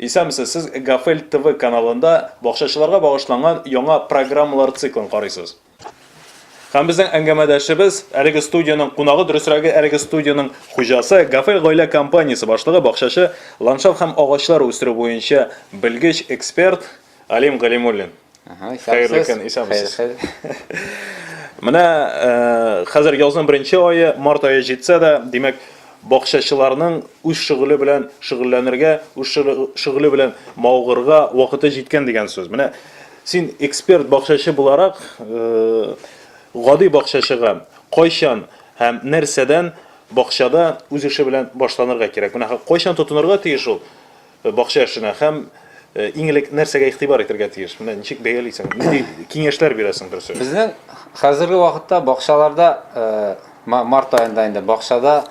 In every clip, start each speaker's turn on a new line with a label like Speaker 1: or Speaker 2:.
Speaker 1: Исәмсез, сез Гафел ТВ каналында бакчачыларга багышланган яңа программалар циклын карыйсыз. Һәм безнең әңгәмәдәшебез, әлеге студияның кунагы, дөресрәге, әлеге студияның хуҗасы, Гафел гаилә компаниясе башлыгы, бакчачы, ландшафт һәм агачлар үстерү буенча белгеч эксперт Алим Галимуллин. Хәерле көн, исәмсез. Менә хәзер язның 1нче ае, март ае җитсә дә, димәк, бакчачыларның үз шөгыле белән шөгыльләнергә, үз шөгыле белән мавыгырга вакыты җиткән дигән сүз. Менә син эксперт бакчачы буларак, гади бакчачыга кайчан һәм нәрсәдән бакчада үз эше белән башланырга кирәк? Менә кайчан тотынырга тиеш ул бакча эшенә һәм иң элек нәрсәгә игътибар итәргә тиеш? Менә ничек бәялисең? Нинди киңәшләр бирәсең дөресен?
Speaker 2: Безнең хәзерге вакытта бакчаларда март аенда инде бакчада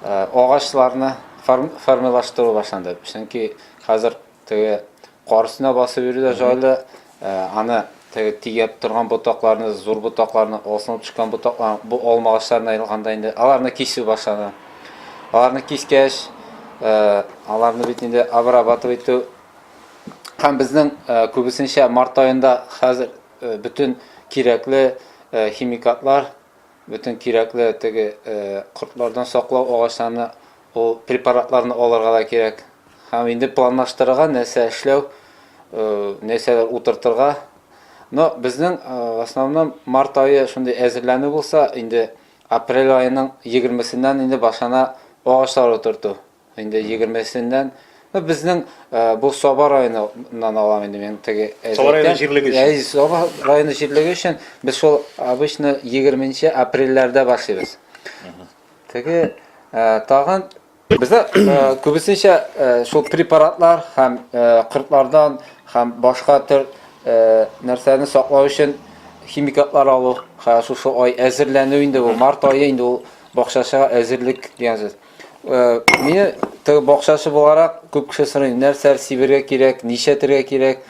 Speaker 2: агачларны формалаштыру башланды. Чөнки хәзер теге кар өстенә басып йөрүдә җайлы, аны теге тигеп торган ботакларны, зур ботакларны, алсынып чыккан ботаклар, бу алма агачларына аерылганда инде аларны кисү башланды. Аларны кискәч, аларны бит инде обрабатывать итү һәм безнең күбесенчә март аенда хәзер бөтен кирәкле химикатлар, бөтен кирәкле теге кортлардан саклау агачларны, ул препаратларны алырга да кирәк. Һәм инде планлаштырырга, нәрсә эшләү, нәрсәләр утыртырга. Но безнең в основном март ае шундый әзерләнү булса, инде апрель аеның 20-сеннән инде башлана агачлар утырту. Инде 20-сеннән безнең бу Сабар аеннан алам инде мен теге
Speaker 1: Сабар аены җирлеге өчен.
Speaker 2: Сабар аены җирлеге өчен без шул обычно 20 апрельләрдә башлыйбыз. Теге тагын бездә күбесенчә шул препаратлар һәм кортлардан һәм башка төр нәрсәне саклау өчен химикатлар алу, шушы ай әзерләнү инде бу март ае инде ул бакчачыга әзерлек дигән сүз. Мине теге бакчачы буларак күп кеше сорый, нәрсәләр сибергә кирәк, нишәтергә кирәк.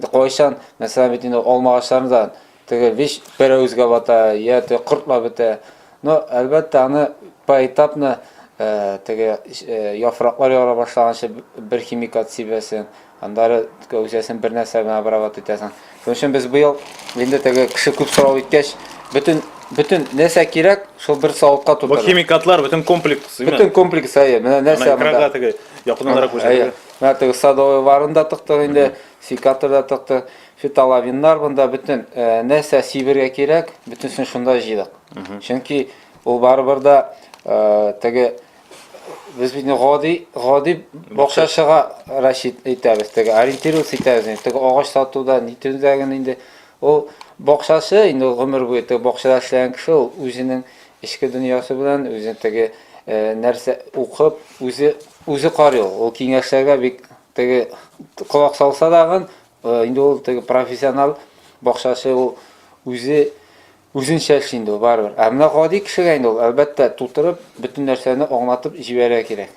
Speaker 2: Кайчан, мәсәлән, бит инде алма агачларында теге виш берәүзгә бата, я теге кортлар бетә. Но әлбәттә аны поэтапно теге яфраклар яра башлаганчы бер химикат сибәсен, андары көзәсен бер нәрсә белән обрабатывать итәсең. Шуның өчен без быел инде теге кеше күп сорау иткәч, бөтен нәрсә кирәк, шул бер савытка тутырды.
Speaker 1: Бу химикатлар бөтен комплекс,
Speaker 2: бөтен комплекс ае. Менә нәрсә
Speaker 1: монда? Теге якыннарак күрсәтергә.
Speaker 2: Менә теге садовый варында тыктык инде, фикаторда тыктык, фиталавиннар монда бөтен нәрсә сибергә кирәк, бөтенсен шунда җыйдык. Чөнки ул барыбер да теге biz bir gadi baqşaşığa rəşid etəbiz, təgə orientirus etəbiz, təgə ağaç satуда nitəndəgən indi o baqşaşı indi ömür boyu təgə baqşada эшләгән кеше ул үзенең эчке дөньясы белән үзен təgə нәрсә укып, үзе карый ул киңәшләргә бик təgə колак салса дагы инде ул təgə профессионал бақшашы ул үзенчә эшли инде барыбер. Менә гади кешегә инде ул әлбәттә тутырып, бөтен нәрсәне аңлатып җибәрә кирәк.